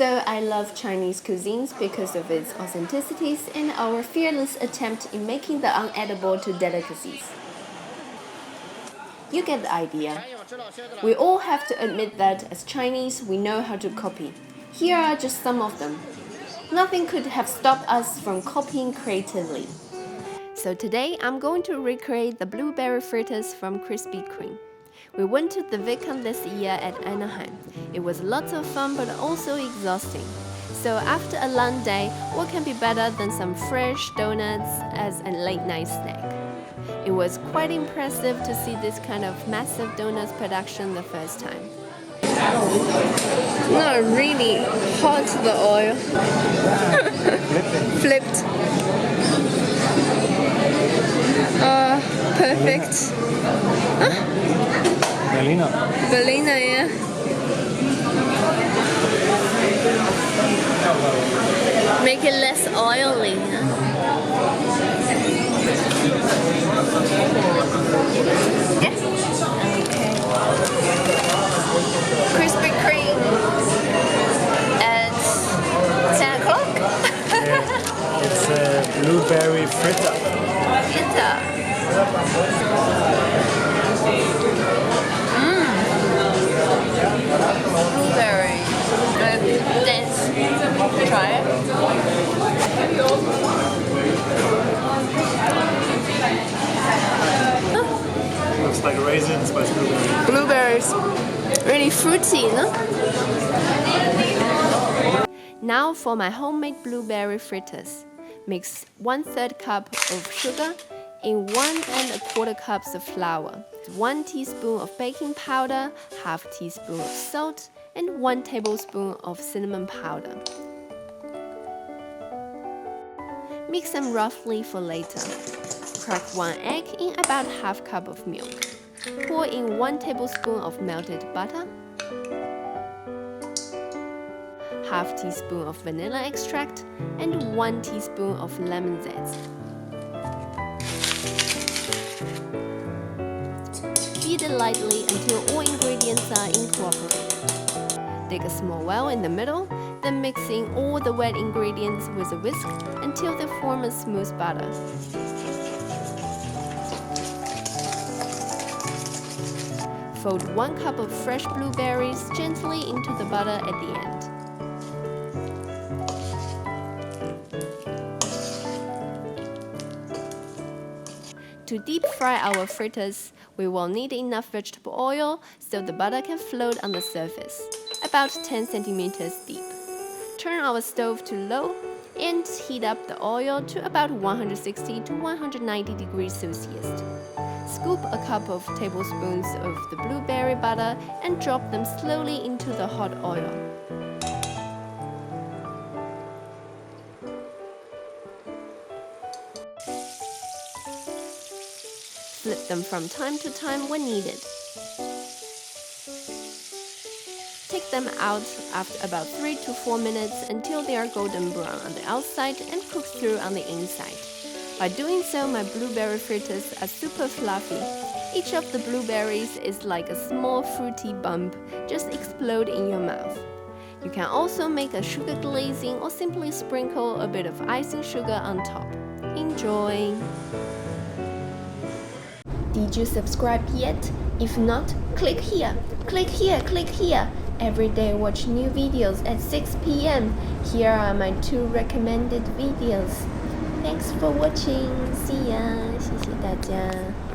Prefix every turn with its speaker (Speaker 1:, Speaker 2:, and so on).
Speaker 1: So I love Chinese cuisines because of its authenticities and our fearless attempt in making the unedible to delicacies. You get the idea. We all have to admit that as Chinese, we know how to copy. Here are just some of them. Nothing could have stopped us from copying creatively. So today, I'm going to recreate the blueberry fritters from Krispy Kreme. We went to the VidCon this year at Anaheim. It was lots of fun but also exhausting. So after a long day, what can be better than some fresh donuts as a late night snack? It was quite impressive to see this kind of massive donuts production the first time. Not really hot, the oil. Flipped. Perfect. Berliner, yeah. Make it less oily. Yes. Okay. Krispy Kreme at 10 o'clock.
Speaker 2: Yeah, it's a blueberry fritter.
Speaker 1: Blueberry. Let's try it.
Speaker 2: Looks like raisins but blueberry.
Speaker 1: Blueberries. Really fruity, no? Now for my homemade blueberry fritters. Mix 1/3 cup of sugar in 1 1/4 cups of flour, 1 teaspoon of baking powder, 1/2 teaspoon of salt, and 1 tablespoon of cinnamon powder. Mix them roughly for later. Crack 1 egg in about 1/2 cup of milk. Pour in 1 tablespoon of melted butter, 1/2 teaspoon of vanilla extract, and 1 teaspoon of lemon zest. Beat it lightly until all ingredients are incorporated. Dig a small well in the middle, then mix in all the wet ingredients with a whisk until they form a smooth batter. Fold 1 cup of fresh blueberries gently into the butter at the end. To deep fry our fritters, we will need enough vegetable oil so the butter can float on the surface, about 10 centimeters deep. Turn our stove to low and heat up the oil to about 160 to 190 degrees Celsius. Scoop a couple of tablespoons of the blueberry butter and drop them slowly into the hot oil. Flip them from time to time when needed. Take them out after about 3 to 4 minutes until they are golden brown on the outside and cooked through on the inside. By doing so, my blueberry fritters are super fluffy. Each of the blueberries is like a small fruity bump, just explode in your mouth. You can also make a sugar glazing or simply sprinkle a bit of icing sugar on top. Enjoy! Did you subscribe yet? If not, click here, click here, click here. Every day watch new videos at 6 p.m. Here are my 2 recommended videos. Thanks for watching. See ya. 谢谢大家。